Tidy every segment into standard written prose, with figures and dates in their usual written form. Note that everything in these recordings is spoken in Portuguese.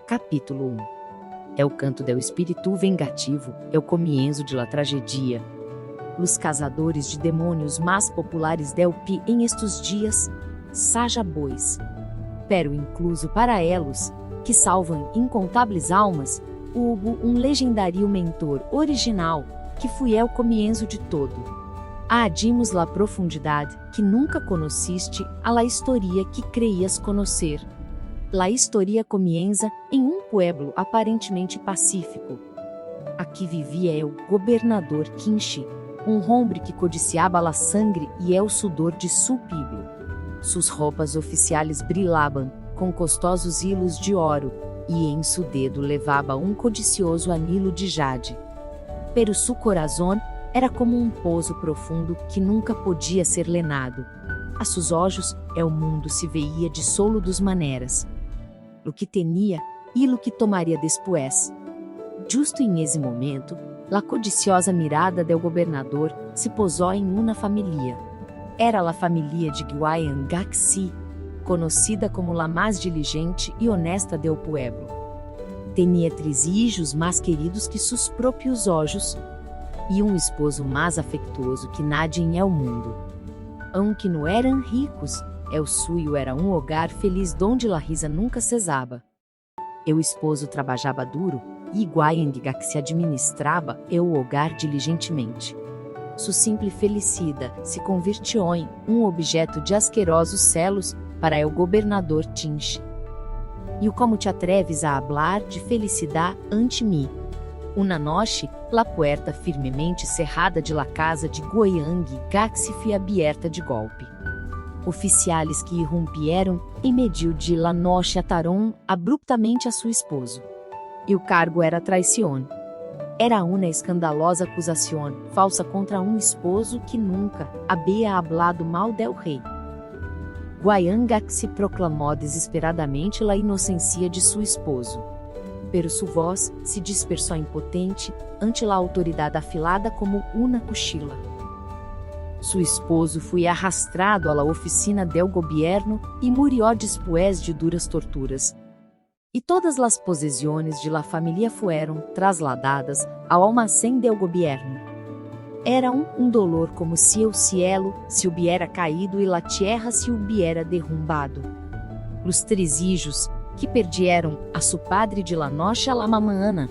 Capítulo 1. É o canto del espírito vengativo, é o comienzo de la tragedia. Os caçadores de demônios mais populares del pi em estes dias, saja bois. Pero incluso para elos, que salvam incontáveis almas, hubo legendário mentor original, que foi el comienzo de todo. Adimos la profundidade que nunca conheciste a la historia que creias conhecer. La historia comienza em pueblo aparentemente pacífico. Aqui vivia o governador Kinshi, homem que codiciava la sangre e el sudor de su pueblo. Suas roupas oficiais brilhavam com costosos hilos de ouro, e em su dedo levava codicioso anillo de jade. Pero su corazón era como poço profundo que nunca podia ser lenado. A sus olhos, o mundo se veía de solo dos maneras. O que tinha e o que tomaria depois. Justo em esse momento, la codiciosa mirada del governador se posou em uma família. Era a família de Guayan Gaxi, conhecida como la mais diligente e honesta del pueblo. Tinha 3 hijos mais queridos que seus próprios olhos, e esposo mais afectuoso que nadie em el mundo. Aunque não eram ricos, el suyo era hogar feliz donde la risa nunca cesava. O esposo trabalhava duro, e Guayan Gaxi administrava o hogar diligentemente. Su simple felicida se convirtió em objeto de asquerosos celos para el governador Kinshi. E como te atreves a hablar de felicidade ante mim? Una noche, la puerta firmemente cerrada de la casa de Guayan Gaxi foi aberta de golpe. Oficiais que irrompieram em meio de la noche ataram abruptamente a seu esposo. E o cargo era traição. Era uma escandalosa acusação falsa contra esposo que nunca havia hablado mal del rei. Guayan Gaxi proclamou desesperadamente la inocência de seu esposo. Pero sua voz se dispersou impotente ante la autoridade afilada como uma cuchilla. Su esposo foi arrastrado à la oficina del gobierno e murió después de duras torturas. E todas las posesiones de la familia fueron trasladadas ao almacén del gobierno. Era dolor como se el cielo se hubiera caído e la tierra se hubiera derrumbado. Os 3 hijos, que perdieron a su padre de la noche a la mañana,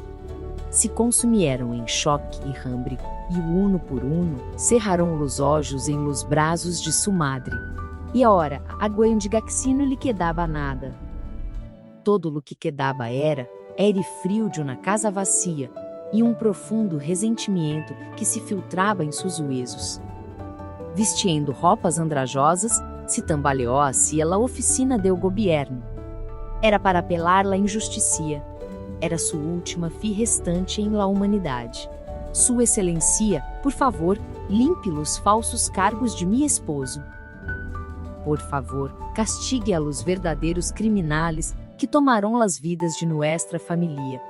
se consumieron em choque e hambre, e uno por uno cerraram os olhos em los brazos de su madre. E ora, a Guayan Gaxi não lhe quedava nada. Todo lo que quedava era frio de uma casa vazia, e profundo ressentimento que se filtrava em seus huesos. Vestindo roupas andrajosas, se tambaleou hacia la oficina del gobierno. Era para apelar la injusticia. Era sua última fim restante em la humanidade. Sua excelência, por favor, limpe os falsos cargos de mi esposo. Por favor, castigue a los verdadeiros criminales que tomarão las vidas de nuestra familia.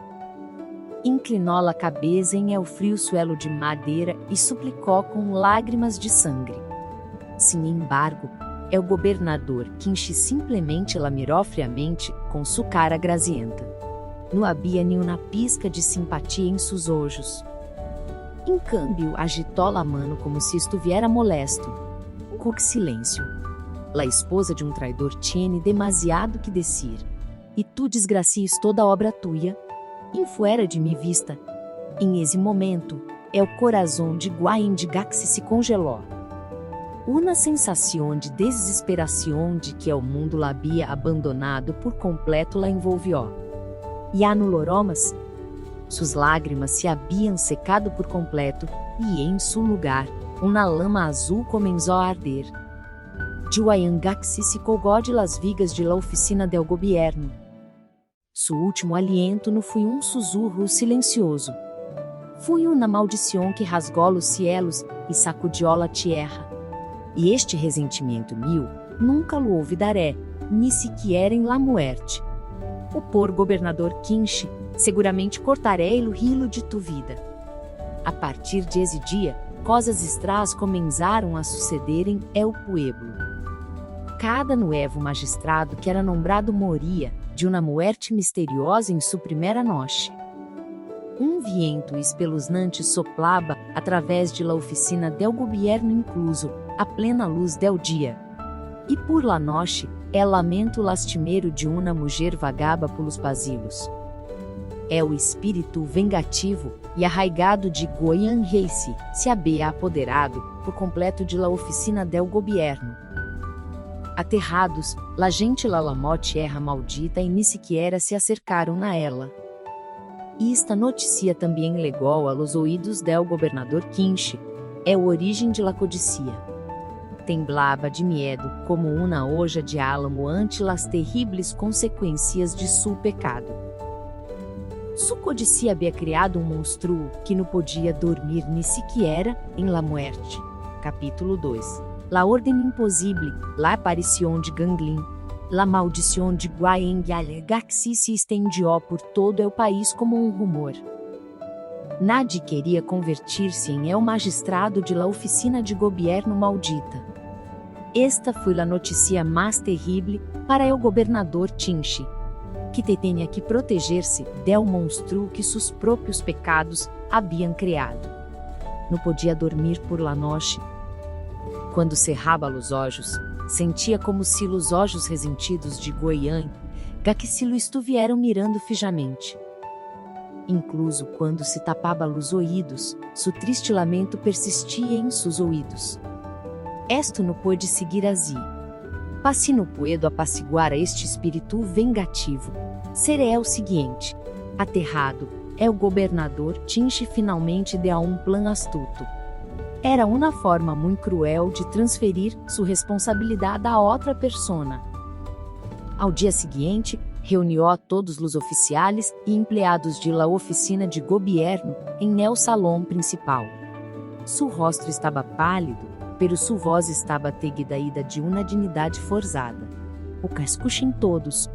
Inclinou la cabeça em el frio suelo de madeira e suplicou com lágrimas de sangre. Sin embargo, el governador Kinshi simplesmente la mirou friamente com sua cara grasienta. Não havia nenhuma pisca de simpatia em seus olhos. Em cambio, agitou la mano como se estuviera molesto. Com silêncio. La esposa de traidor tiene demasiado que decir. E tu desgracies toda obra tuya. Fuera de mi vista. Em esse momento, el corazón de Guayan Gaxi se congelou. Uma sensação de desesperação de que o mundo la havia abandonado por completo la envolvió. Ya no loromas? Suas lágrimas se haviam secado por completo, e em seu lugar, uma lama azul começou a arder. Guayan Gaxi se colgou de las vigas de la oficina del gobierno. Su último aliento não foi sussurro silencioso. Foi uma maldição que rasgou os cielos e sacudiu la tierra. E este ressentimento meu nunca lo olvidaré, ni siquiera em la muerte. O por governador Kinshi, seguramente cortarei o hilo de tu vida. A partir de esse dia, coisas estranhas começaram a suceder em el pueblo. Cada nuevo magistrado que era nombrado moria, de uma muerte misteriosa em sua primeira noche. Um viento espeluznante soplava através de la oficina del gobierno incluso, a plena luz del dia. E por la noche, el lamento lastimeiro de uma mulher vagaba pelos pasilhos. É o espírito vengativo e arraigado de Goian Reis se havia apoderado por completo de la oficina del gobierno. Aterrados, la gente la tierra maldita e ni siquiera se acercaram a ela. E esta notícia também legou a los oídos del governador Quinche. É a origem de la codicia. Temblava de medo como uma hoja de álamo ante las terríveis consequências de seu pecado. Sua codicia havia criado um monstro que não podia dormir ni siquiera em la muerte. Capítulo 2. La orden imposible, la aparição de Ganglin. La maldição de Guaiangaxi se estendió por todo o país como um rumor. Nadie queria convertir-se em el magistrado de la oficina de gobierno maldita. Esta foi a notícia mais terrível para el governador Chinchi, que tinha que proteger-se del monstro que seus próprios pecados haviam criado. Não podia dormir por la noche. Quando cerrava os olhos, sentia como se os olhos resentidos de Goiânia que se lo estuvieram mirando fijamente. Incluso quando se tapava os ouvidos, seu triste lamento persistia em seus ouvidos. Esto não pôde seguir assim. Passi no puedo apaciguar a este espírito vengativo. Será o seguinte: aterrado, é o governador Chinchi finalmente deu um plano astuto. Era uma forma muito cruel de transferir sua responsabilidade a outra persona. Ao dia seguinte, reuniu a todos os oficiais e empregados de la oficina de gobierno em el salão principal. Seu rosto estava pálido, pero sua voz estava teguida de uma dignidade forçada. O que escuchem todos.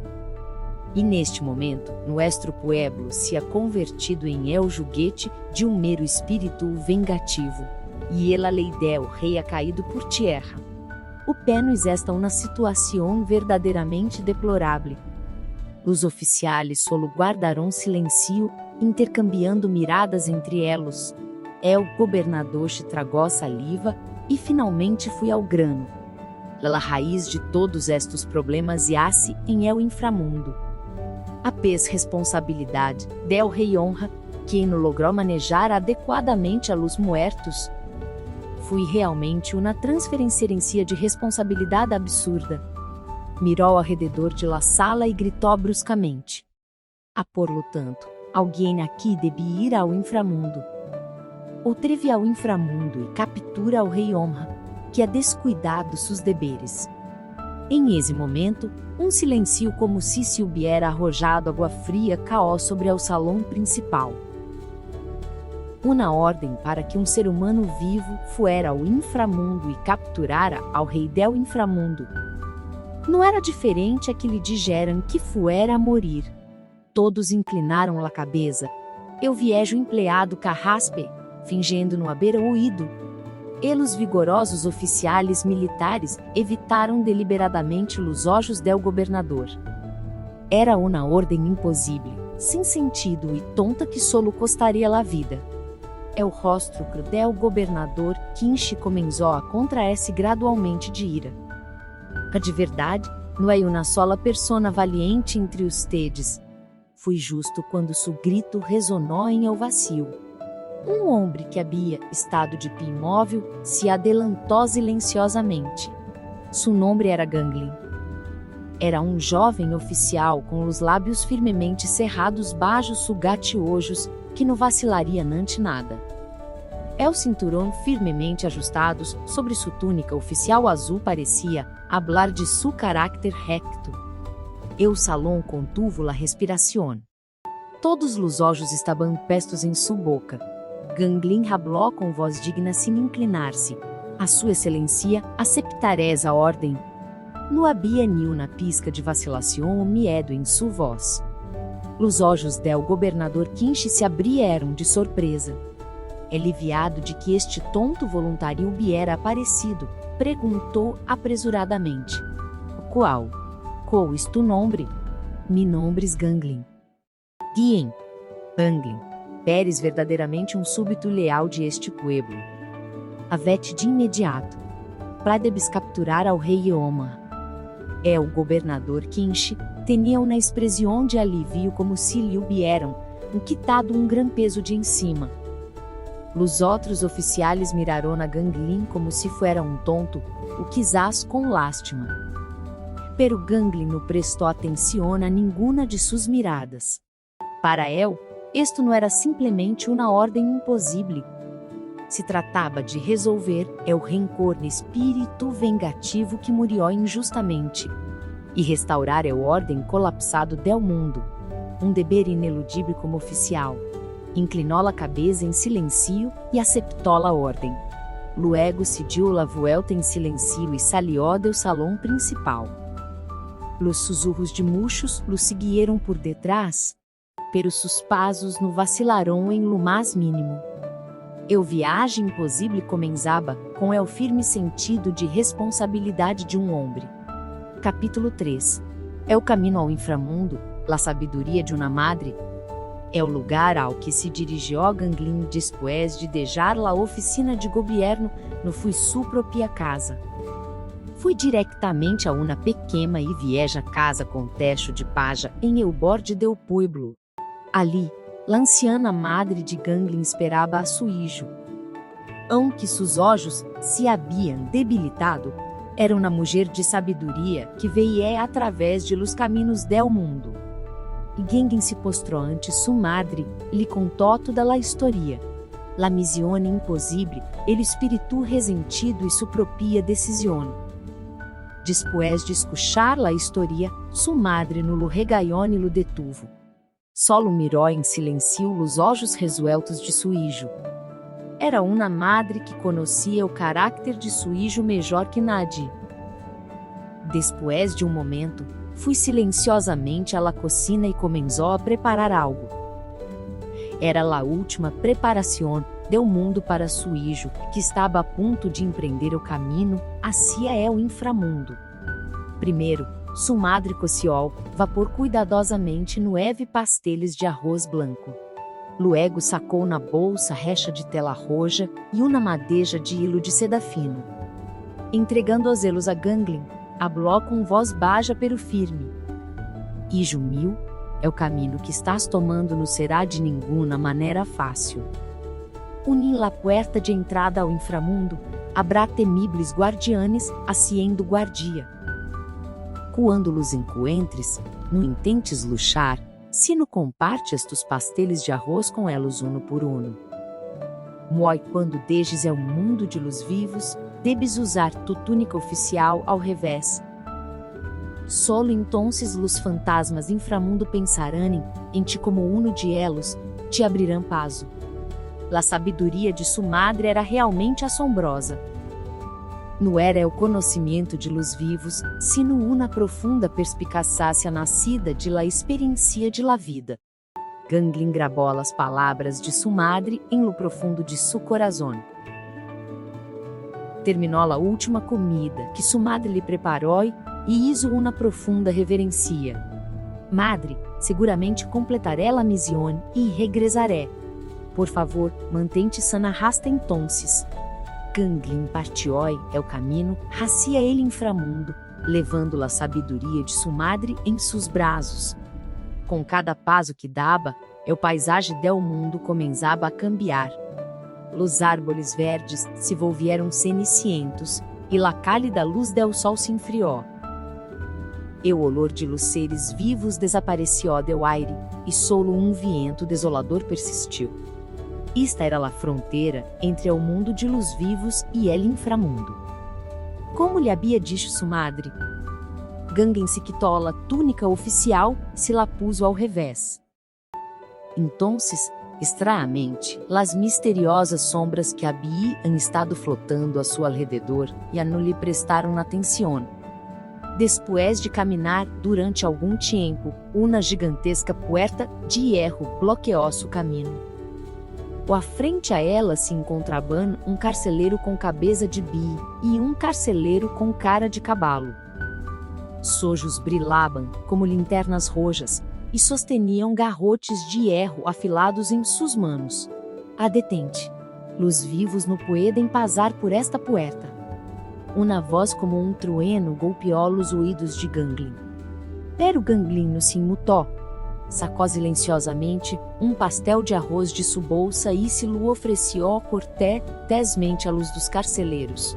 E neste momento, nuestro pueblo se ha convertido em el juguete de um mero espírito vengativo. E ela lei del rei ha caído por tierra. O penos esta uma situação verdadeiramente deplorável. Os oficiais solo guardaram silêncio, intercambiando miradas entre elos. El governador tragou saliva e finalmente fui ao grano. La raiz de todos estes problemas yace em el inframundo. A responsabilidade del rei honra, que não logrou manejar adequadamente a los muertos. Foi realmente uma transferência de responsabilidade absurda. Mirou ao redor de la sala e gritou bruscamente: por lo tanto, alguém aqui devia ir ao inframundo. Ou treve ao inframundo e captura ao rei honra, que ha descuidado seus deveres. Em esse momento, um silêncio como se hubiera arrojado água fria caiu sobre o salão principal. Uma ordem para que um ser humano vivo fuera ao inframundo e capturara ao rei del inframundo. Não era diferente a que lhe dijeram que fuera a morir. Todos inclinaram a cabeça. Eu viejo empleado carraspe, fingindo não haver ouído. E os vigorosos oficiais militares evitaram deliberadamente os olhos del governador. Era uma ordem impossível, sem sentido e tonta que solo custaria a vida. O rosto del governador Quinche começou a contrair-se gradualmente de ira. De verdade, não é uma sola persona valiente entre os tedes. Foi justo quando seu grito resonou em el vacío. Um homem que havia estado de pé imóvel se adelantou silenciosamente. Seu nome era Ganglin. Era um jovem oficial com os lábios firmemente cerrados baixo seus gatiojos, que não vacilaria ante nada. El cinturão firmemente ajustados sobre sua túnica oficial azul parecia hablar de seu caráter recto. El salão contuvo la respiración. Todos os olhos estavam pestos em sua boca. Ganglin habló com voz digna sem inclinar-se. A sua excelência, aceptareis a ordem. Não havia ni uma pisca de vacilação ou miedo em sua voz. Os olhos del governador Quinche se abrieram de surpresa. Aliviado de que este tonto voluntário hubiera aparecido, perguntou apresuradamente: Qual é tu nome? Mi nombres Ganglin. Guiem. Ganglin. Eres verdadeiramente um súbito leal de este pueblo. Avete de imediato. Pradebes capturar ao rei Ioma. É o governador Kinshi, teniam na expressão de alívio como se lhe hubieram quitado um gran peso de encima. Los outros oficiais miraram a Ganglin como se fuera um tonto, o quizás com lástima. Pero Ganglin não prestou atenção a nenhuma de suas miradas. Para ele, isto não era simplesmente uma ordem impossível. Se tratava de resolver o rancor no espírito vengativo que murió injustamente e restaurar a ordem colapsado del mundo. Um dever ineludível como oficial. Inclinou a cabeça em silêncio e aceitou a ordem. Luego se dio a vuelta em silêncio e salió do salão principal. Los sussurros de muchos lo siguieron por detrás, pero sus pasos não vacilaram em lo mais mínimo. Eu viagem impossível comenzava com o firme sentido de responsabilidade de um homem. Capítulo 3. É o caminho ao inframundo, la sabedoria de uma madre. É o lugar ao que se dirigiu Ganglin depois de deixar a oficina de governo no fui sua própria casa. Fui diretamente a uma pequena e vieja casa com techo de paja em el borde del pueblo. Ali, a anciana madre de Ganglin esperava a seu hijo. Aunque seus olhos se haviam debilitado, era uma mulher de sabedoria que veía através de los caminhos del mundo. E Ganglin se postrou ante sua madre, lhe contou toda a história. La misione impossível, el espírito resentido e sua própria decisão. Depois de escuchar a história, sua madre no lo regañó e lo detuvo. Solo miró em silêncio os olhos resueltos de seu hijo. Era uma madre que conhecia o caráter de seu hijo melhor que nadie. Depois de um momento, fui silenciosamente à la cocina e começou a preparar algo. Era a última preparação del mundo para seu hijo, que estava a ponto de empreender o caminho hacia o inframundo. Primeiro, sua madre coció vapor cuidadosamente 9 pasteles de arroz branco. Luego sacou na bolsa recha de tela roja e uma madeja de hilo de seda fino. Entregando os elos a Ganglin, habló com voz baixa pero firme. Hijo mío, é o caminho que estás tomando não será de nenhuma maneira fácil. Unim la puerta de entrada ao inframundo, habrá temibles guardianes haciendo guardia. Quando los encuentres, não intentes luchar, sino compartes tus pasteles de arroz com elos uno por uno. Moi quando deixes o mundo de los vivos, debes usar tu túnica oficial ao revés. Solo entonces los fantasmas inframundo pensarán em ti como uno de elos, te abrirão paso. La sabedoria de sua madre era realmente assombrosa. Não era o conhecimento de los vivos, sino uma profunda perspicácia nascida de la experiencia de la vida. Ganglin grabou as palavras de sua madre em lo profundo de seu coração. Terminou a última comida que sua madre lhe preparou e hizo uma profunda reverencia. Madre, seguramente completaré la misión e regressaré. Por favor, mantente sana hasta entonces. Ganglin partiu o caminho hacia el inframundo, levando a sabedoria de sua madre em seus braços. Com cada passo que dava, o paisagem del mundo começava a cambiar. Los árboles verdes se volvieron cenicientos, e la cálida luz del sol se enfriou. O olor de los seres vivos desapareció del aire, e solo um viento desolador persistiu. Esta era a fronteira entre o mundo de los vivos e el inframundo. Como lhe havia dito sua madre? Ganglin se quitou a túnica oficial e se la puso ao revés. Entonces, estranhamente, las misteriosas sombras que haviam estado flotando a seu alrededor já não lhe prestaram atenção. Depois de caminhar durante algum tempo, uma gigantesca puerta de hierro bloqueou seu caminho. À frente a ela se encontravam um carceleiro com cabeça de bi e um carceleiro com cara de cavalo. Sojos brilhavam como linternas rojas e sosteniam garrotes de hierro afilados em suas manos. A detente. Luz vivos no pueden passar por esta puerta. Uma voz como um trueno golpeou os ouídos de Ganglin. Pero Ganglin não se imutó. Sacou silenciosamente um pastel de arroz de sua bolsa e se lo ofereceu cortésmente à luz dos carceleiros.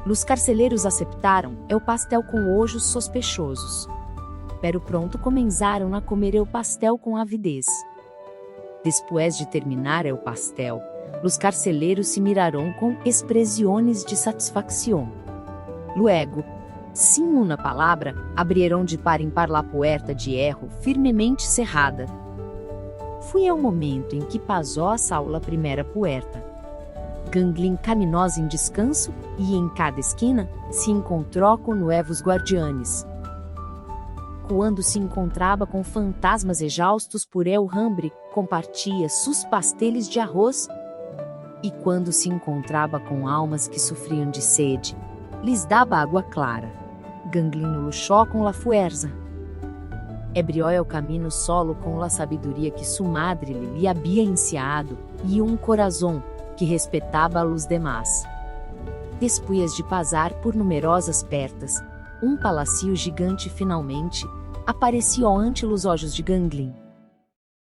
Os carceleiros aceitaram o pastel com olhos sospechosos. Pero pronto começaram a comer o pastel com avidez. Depois de terminar o pastel, os carceleiros se miraram com expressões de satisfação. Luego, sem uma palavra, abrieron de par em par la puerta de hierro firmemente cerrada. Foi o momento em que passou a saula primeira puerta. Ganglin caminhou em descanso e em cada esquina se encontrou com novos guardianes. Quando se encontrava com fantasmas exaustos por el hambre, compartia sus pasteles de arroz. E quando se encontrava com almas que sofriam de sede, lhes dava água clara. Ganglin lo luxó com la fuerza. Ebrió el camino solo com la sabedoria que sua madre lhe havia enseñado e um corazón que respeitava a los demás. Depois de passar por numerosas pertas, um palacio gigante finalmente apareceu ante os olhos de Ganglin.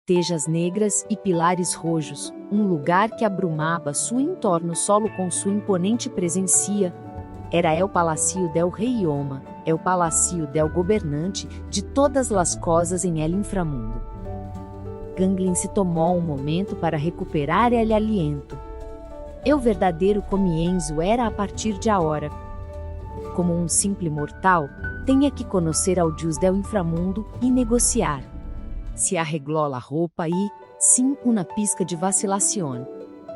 Tejas negras e pilares rojos, um lugar que abrumava seu entorno solo com sua imponente presença, era el palacio del rei Ioma, el palacio del governante de todas las coisas em el inframundo. Ganglin se tomou um momento para recuperar el aliento. O verdadeiro comienzo era a partir de agora. Como um simples mortal, tinha que conhecer ao Deus del inframundo e negociar. Se arreglou a roupa e, sem uma pisca de vacilação,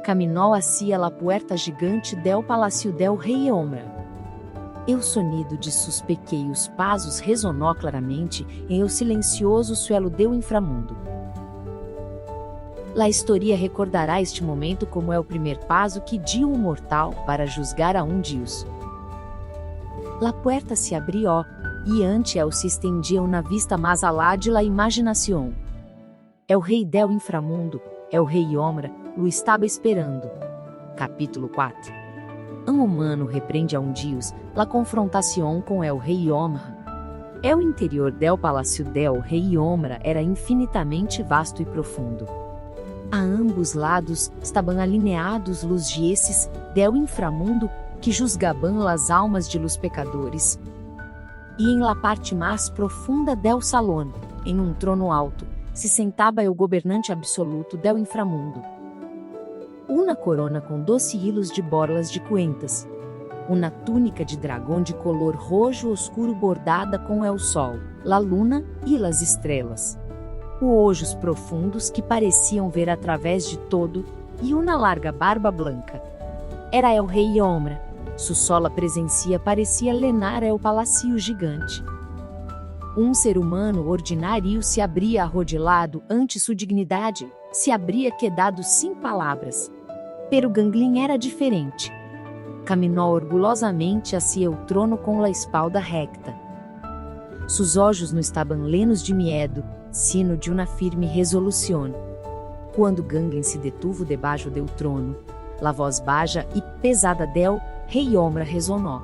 caminhou hacia la puerta gigante del palacio del rei Ioma. O sonido de seus pequenos passos ressonou claramente em o silencioso suelo del inframundo. La historia recordará este momento como o primeiro passo que dio um mortal para juzgar a um Deus. La puerta se abrió e ante el se estendia uma vista mais alá de la imaginação. El rei del inframundo, el rei Ioma, o estava esperando. Capítulo 4. Um humano repreende a um Deus la confrontação com el rei Ioma. O interior del palacio del rei Ioma era infinitamente vasto e profundo. A ambos lados estavam alineados los jueces del inframundo que juzgaban las almas de los pecadores. E em la parte mais profunda del salão, em um trono alto, se sentava o governante absoluto del inframundo. Uma corona com 12 hilos de borlas de cuentas. Uma túnica de dragão de color rojo oscuro bordada com el sol, la luna e las estrelas. Olhos profundos que pareciam ver através de todo, e uma larga barba branca. Era el rei Ioma. Sua sola presença parecia lenar el palacio gigante. Um ser humano ordinário se abria arrodilado ante sua dignidade, se abria quedado sem palavras. Pero Ganglin era diferente. Caminhou orgulhosamente hacia o trono com a espalda recta. Seus olhos não estavam lenos de miedo, sino de uma firme resolução. Quando Ganglin se detuvo debaixo do trono, la voz baixa e pesada del rei Ioma ressonou.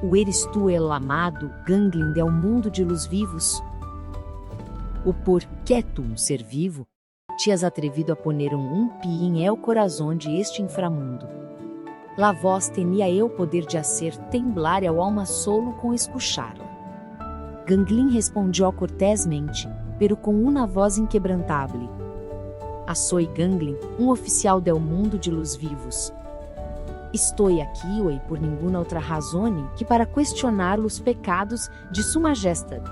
O eres tu el amado Ganglin del mundo de los vivos? O porquê tu, um ser vivo, te has atrevido a poner um pie em el corazón de este inframundo? La voz tenía el poder de hacer temblar el alma solo com escuchá-la. Ganglin respondió cortésmente, pero com uma voz inquebrantável. Soy Ganglin, um oficial del mundo de los vivos. Estou aqui hoje por nenhuma outra razão que para questionar os pecados de Sua Majestade.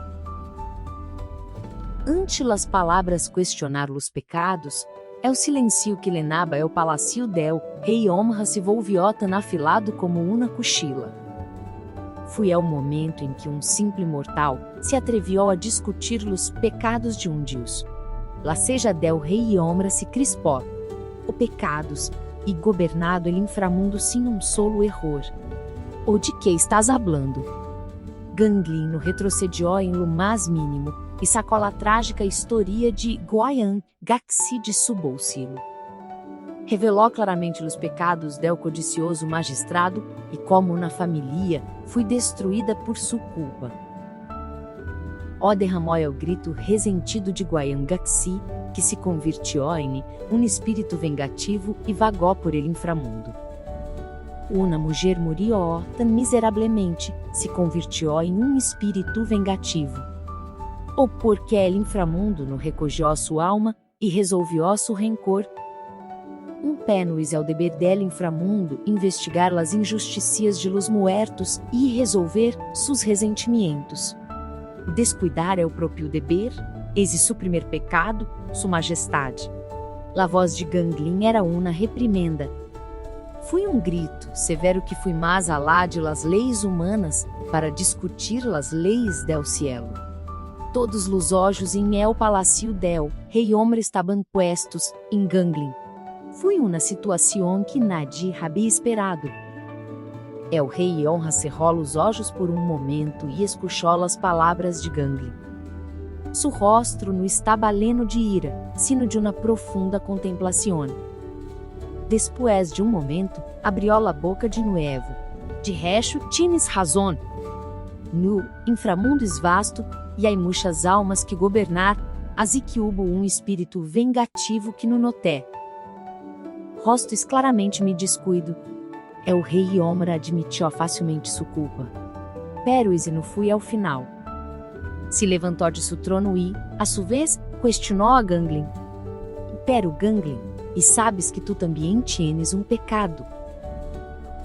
Ante las palavras questionar os pecados, o silencio que lenaba el palacio del rei Ioma se volvió tan afilado como uma cuchilla. Foi o momento em que um simples mortal se atreviu a discutir os pecados de um Deus. La seja del rei Ioma se crispó. O pecados, e governado el inframundo sem um solo error. Ou de que estás hablando? Ganglin no retrocedió em lo mais mínimo, e sacola a trágica história de Guayan Gaxi de Subolsilo. Revelou claramente os pecados del codicioso magistrado, e como na família, fui destruída por sua culpa. Ó derramou o grito resentido de Guayan Gaxi, que se convirtió em um espírito vengativo e vagou por ele inframundo. Uma mulher murió tan miserablemente, se convirtió em um espírito vengativo. Ou porque el inframundo no recogió sua alma e resolvió su rancor. Um pênus é o deber del inframundo investigar las injusticias de los muertos e resolver sus resentimentos. Descuidar é o próprio deber, esse su primeiro pecado, su majestade. La voz de Ganglin era uma reprimenda. Fui um grito severo que fui mais alá de las leis humanas para discutir las leis del cielo. Todos los ojos em el palacio del rei hombre estaban puestos em Ganglin. Fui uma situação que nadie havia esperado. El rei honra cerró os olhos por um momento e escuchó as palavras de Ganglin. Su rostro não estava lleno de ira, sino de uma profunda contemplação. Después de um momento, abrió a boca de nuevo. De resto, tienes razón. No inframundo es vasto, e há muitas almas que gobernar, así que hubo um espírito vengativo que no noté. Rostos claramente me descuido. El rei Omra admitiu facilmente sua culpa. Pero esse não fui ao final. Se levantou de seu trono e, a sua vez, questionou a Ganglin. Pero Ganglin, e sabes que tu também tienes um pecado.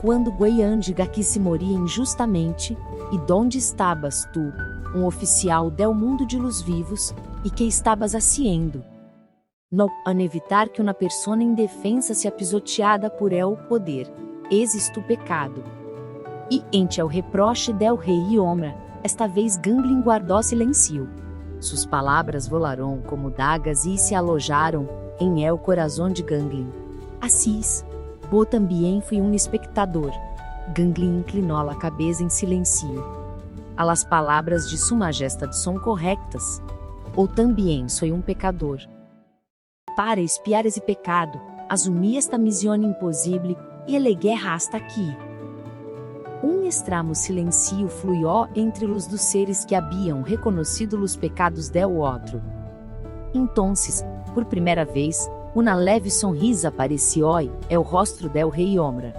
Quando Guayan Gaxi se moria injustamente, e donde estabas tu, um oficial del mundo de los vivos, e que estabas haciendo? No an evitar que uma persona indefensa se apisoteada por el poder, esse tu pecado. E ente ao reproche del rei Omra, esta vez Ganglin guardou silêncio. Suas palavras volaram como dagas e se alojaram em el coração de Ganglin. Assis, Bo também foi um espectador. Ganglin inclinou a cabeça em silêncio. As palavras de sua majestade são corretas. Ou também sou um pecador. Para espiar esse pecado, assumi esta missão impossível e ele guerra hasta aqui. Um extremo silêncio fluiu entre os dos seres que haviam reconhecido os pecados del outro. Entonces, por primeira vez, uma leve sonrisa apareceu em el rosto del rei Omra.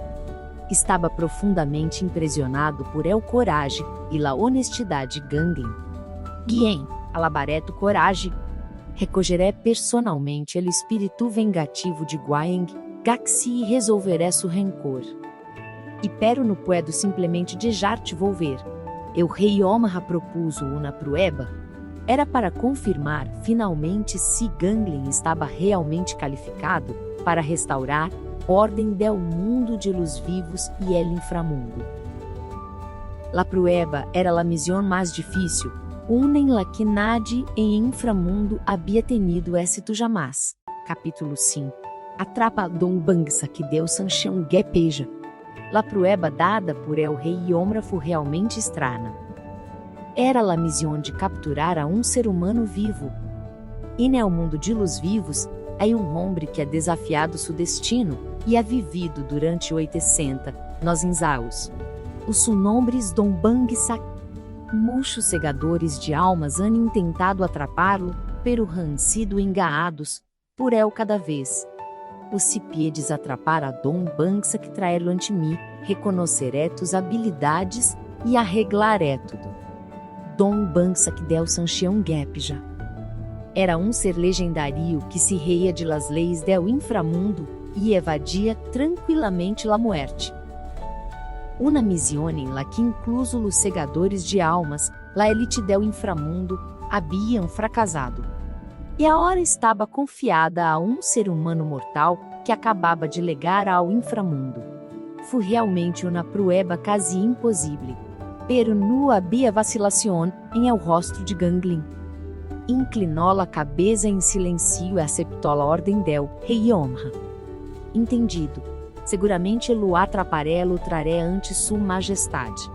Estava profundamente impressionado por el coragem e la honestidade de Ganglin. Bien, alabaré tu coragem. Recogeré personalmente el espírito vengativo de Guayan Gaxi e resolveré su rancor. E pero não puedo simplesmente deixar-te volver. El rei Omra propuso uma prueba. Era para confirmar finalmente se Ganglin estava realmente qualificado para restaurar ordem del mundo de los vivos e el inframundo. La prueba era la missão mais difícil, una en la que nadie em inframundo havia tenido éxito jamais. Capítulo 5. Atrapa Dom Bangsa que deu Sanchão Gepeja. La prueba dada por el rei Omra foi realmente estrana. Era la missão de capturar a um ser humano vivo. E no mundo de los vivos, há um homem que ha desafiado seu destino e ha vivido durante 80 nos inzaus. Os nomes Dom Bangsa. Muitos segadores de almas han intentado atrapá-lo, pero han sido enganados por el cada vez. O se piedes atrapar a Dom Bangsa que traê-lo ante mim, reconheceré tus habilidades e arreglaré tudo. Dom Bangsa que deu Sanchão Gepeja. Era um ser legendário que se reía de las leis del inframundo e evadia tranquilamente la muerte. Una missão em la que incluso os segadores de almas, la elite del inframundo, haviam fracassado. E agora estava confiada a um ser humano mortal que acabava de legar ao inframundo. Foi realmente uma prueba quase impossível. Pero não havia vacilação em el rosto de Ganglin. Inclinou a cabeça em silêncio e aceitou a ordem del rei Omra. Entendido. Seguramente lo atraparé lo traré ante sua majestade.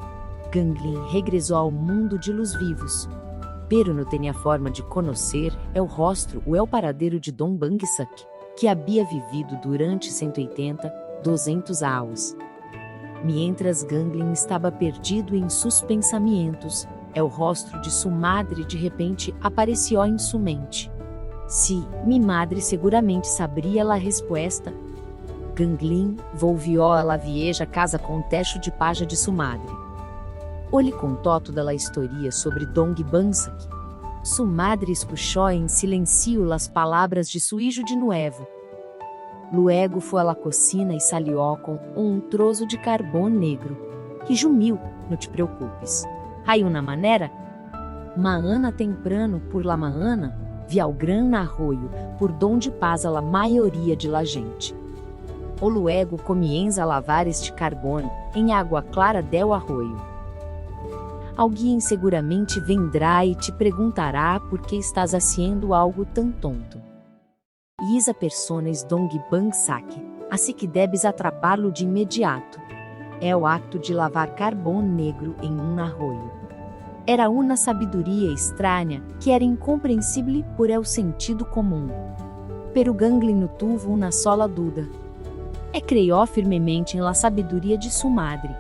Ganglin regressou ao mundo de los vivos. Pero não tinha forma de conhecer o rosto ou o paradeiro de Dom Bangsak, que havia vivido durante 180, 200 anos. Mientras Ganglin estava perdido em seus pensamentos, o rosto de sua madre de repente apareceu em sua mente. Sí, mi madre seguramente sabria a resposta. Ganglin volvió a la vieja casa com o techo de paja de sua madre. Ele contou toda a história sobre Dong Bangsak. Sua madre escuchou em silêncio as palavras de su hijo de nuevo. Luego foi à la cocina e salió com troço de carbão negro. Resumiu, não te preocupes. Hay una manera? Maana temprano por la maana, vi ao gran arroio, por donde pasa la maioria de la gente. O luego comienza a lavar este carbón em água clara del arroio. Alguém seguramente vendrá e te perguntará por que estás haciendo algo tão tonto. E esa persona es Dong Bangsak, assim que debes atrapá-lo de imediato. É o acto de lavar carbão negro em arroio. Era uma sabedoria estranha que era incompreensível por el sentido comum. Pero Ganglin não tuvo uma sola dúvida. Creio firmemente em la sabedoria de sua madre.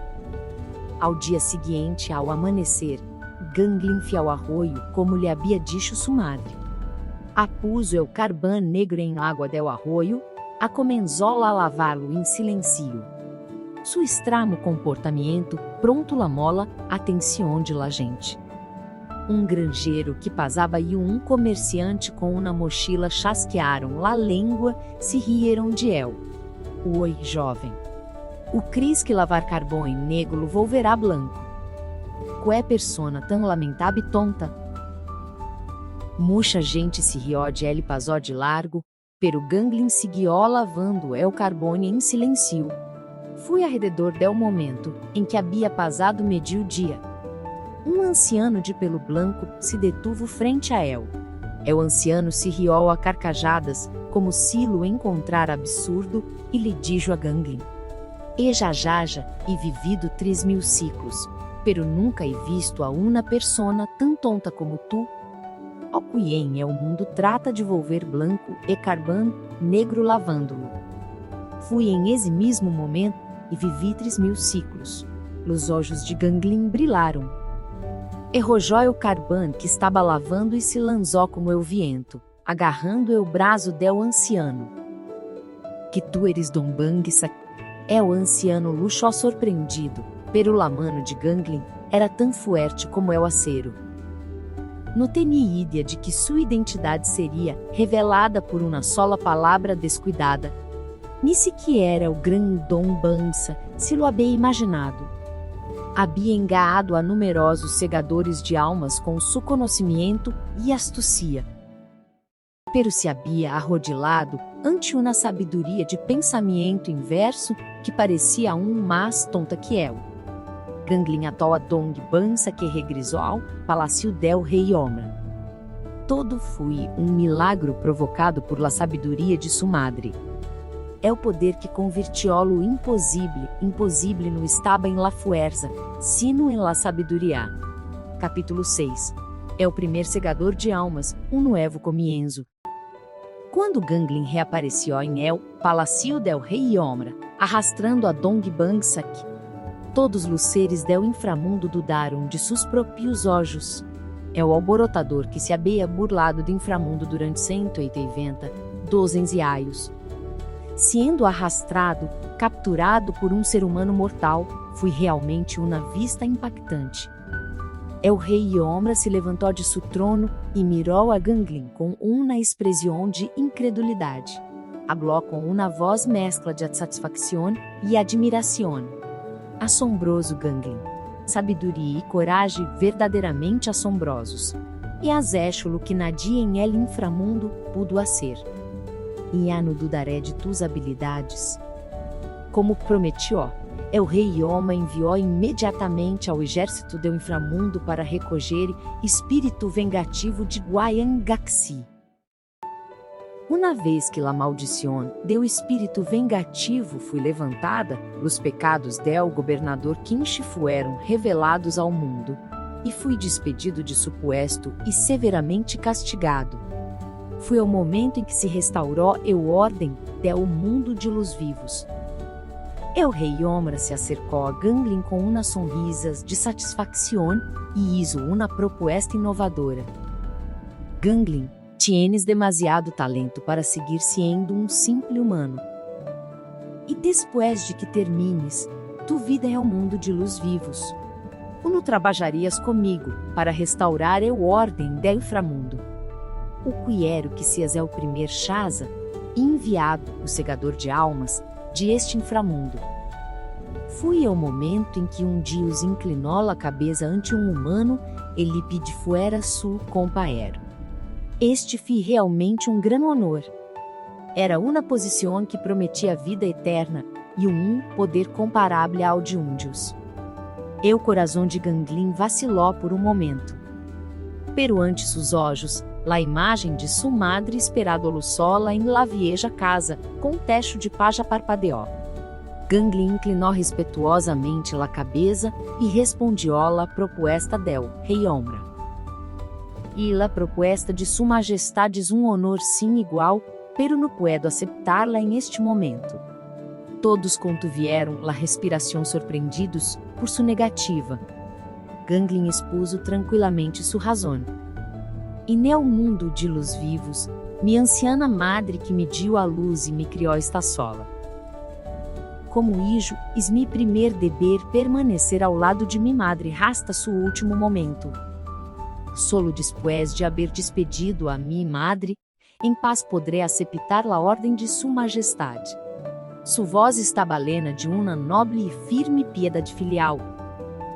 Ao dia seguinte, ao amanhecer, Ganglin foi ao arroio como lhe havia dicho sua madre. Apuso o carbão negro em água del arroio, comenzó a lavá-lo em silêncio. Su extremo comportamento pronto la mola atenção de la gente. Granjeiro que passava e comerciante com uma mochila chasquearam la língua, se rieram de él. Oi, jovem. O cris que lavar carbão em negro volverá branco. Qué persona tão lamentável e tonta. Mucha gente se rió de ele passou de largo, pero Ganglin seguiu lavando el carbone em silêncio. Fui alrededor del momento em que havia passado medio-dia. Anciano de pelo branco se detuvo frente a el. O anciano se riu a carcajadas, como se lo encontrara absurdo, e lhe dijo a Ganglin: Jaja, e vivido 3.000 ciclos, pero nunca he visto a una persona tão tonta como tu. O quien o mundo trata de volver branco e carbão negro lavando-lo. Fui em esse mesmo momento e vivi 3.000 ciclos. Os olhos de Ganglin brilharam. Arrojou o carbão que estava lavando e se lançou como o viento, agarrando o braço del anciano. Que tu eres Dom Bangsak? O anciano luxou surpreendido, pero la mano de Ganglin era tão forte como o acero. Não tinha ideia de que sua identidade seria revelada por uma sola palavra descuidada. Ni sequer o gran Dom Bangsak se lo havia imaginado. Havia engaado a numerosos segadores de almas com seu conhecimento e astúcia. Pero se havia arrodilado ante uma sabedoria de pensamento inverso que parecia mais tonta que el. Ganglin ató a Dong Bangsak que regressou ao palácio del rei Omra. Todo foi milagro provocado por la sabedoria de sua madre. O poder que convirtió lo impossível não estava em la fuerza, sino em la sabedoria. Capítulo 6. O primeiro segador de almas, novo comienzo. Quando Ganglin reapareceu em el palácio del rei Omra, arrastando a Dong Bangsak, todos os seres del inframundo dudaram de seus próprios olhos. O alborotador que se havia burlado do inframundo durante 180, 12 anos. Sendo arrastado, capturado por ser humano mortal, foi realmente uma vista impactante. O rei Omra se levantou de seu trono e mirou a Ganglin com uma expressão de incredulidade. Habló com uma voz mescla de satisfação e admiração. Assombroso Ganglin. Sabedoria e coragem verdadeiramente assombrosos. E azéchulo que nadia em el inframundo pudo hacer. E já não dudaré de tus habilidades. Como prometió, o rei Oma enviou imediatamente ao exército do inframundo para recolher espírito vengativo de Guayan Gaxi. Una vez que la maldición deu espírito vengativo fui levantada, os pecados del governador Quinche fueron revelados ao mundo, e fui despedido de su puesto e severamente castigado. Foi o momento em que se restaurou a ordem del mundo de los vivos. El rei Omra se acercou a Ganglin com uma sonrisas de satisfação e hizo uma proposta inovadora. Ganglin, tienes demasiado talento para seguir sendo um simples humano. E depois de que termines, tu vida é o mundo de los vivos. Uno trabalharias comigo para restaurar a ordem del inframundo. O quiero que seas é o primeiro Shaza, enviado, o segador de almas, de este inframundo. Fui o momento em que um Deus inclinou a cabeça ante um humano e lhe pediu fuera su companheiro. Este foi realmente um grande honor. Era uma posição que prometia vida eterna e um poder comparável ao de um Deus. O coração de Ganglin vacilou por um momento. Pero ante sus olhos, la imagem de sua madre esperado-lo sola em la vieja casa, com techo de paja parpadeó. Ganglin inclinou respetuosamente la cabeça e respondió la propuesta del rei Omra. E la propuesta de sua majestade um honor sim igual, pero não puedo aceptar-la em este momento. Todos contuvieron la respiração surpreendidos por sua negativa. Ganglin expuso tranquilamente sua razão. E nel mundo de los vivos, mi anciana madre que me dio a luz e me criou está sola. Como hijo, es mi primer deber permanecer ao lado de mi madre hasta su último momento. Solo después de haber despedido a mi madre, em paz podré aceptar la ordem de sua majestade. Su voz estava lena de uma nobre e firme piedade filial,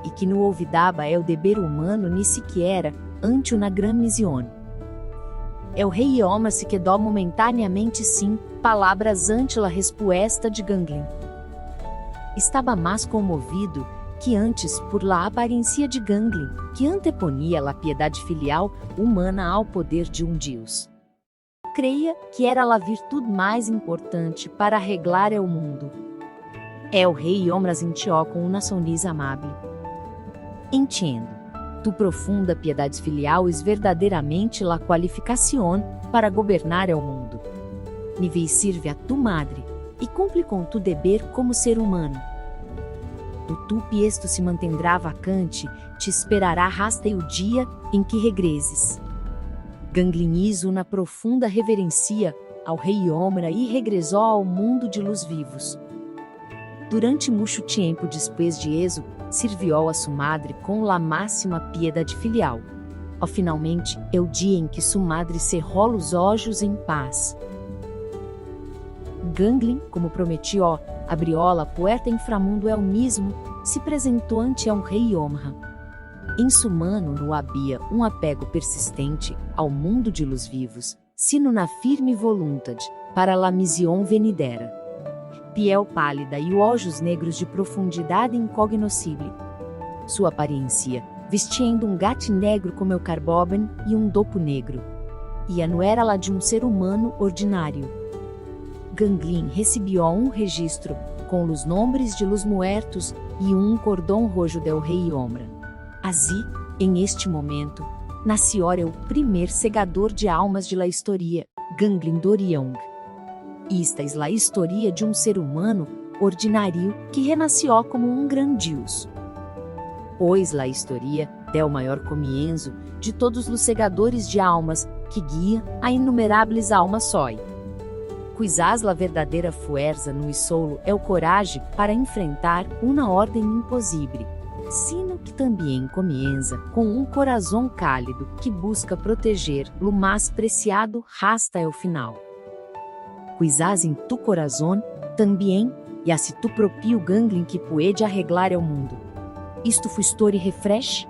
e que não olvidava o deber humano ni sequer ante uma grande missão. El rei Omra se quedou momentaneamente sem palavras ante a resposta de Ganglin. Estava mais comovido que antes por la aparência de Ganglin, que anteponia a piedade filial humana ao poder de um Deus. Creia que era a virtude mais importante para arreglar o mundo. El rei Omra sentiu com uma sonrisa amável. Entendo. Tu profunda piedade filial es verdadeiramente la qualificación para gobernar o mundo. Nive sirve a tu madre e cumpre com tu deber como ser humano. Do tu piesto se mantendrá vacante, te esperará hasta o dia em que regreses. Ganglin hizo uma profunda reverencia ao rei Omra e regressou ao mundo de los vivos. Durante muito tempo depois de eso, serviu a sua madre com la máxima piedade filial. Ó finalmente, é o dia em que sua madre cerrou os olhos em paz. Ganglin, como prometeu, abriu a puerta inframundo el mismo, se apresentou ante um rei Omra. Em su mano não havia um apego persistente ao mundo de los vivos, sino na firme vontade para la missão venidera. Piel pálida e olhos negros de profundidade incognoscível. Sua aparência, vestindo um gato negro como o carboben e um dopo negro. E não era la de um ser humano ordinário. Ganglin recebeu um registro com os nomes de los muertos e um cordão rojo del rei Omra. Assim, em este momento, nasceu o primeiro segador de almas de la historia, Ganglin Doriong. Esta é a história de um ser humano ordinário que renasceu como um grande Deus. Pois la história del maior comienzo de todos os segadores de almas que guia a inumeráveis almas soi. Quizás la verdadeira fuerza no solo é o coragem para enfrentar uma ordem impossível, sino que também comienza com um coração cálido que busca proteger lo mais preciado hasta el final. Quizás em tu corazón também, e assim tu propio Ganglin que puede arreglar o mundo. Isto foi story refresh?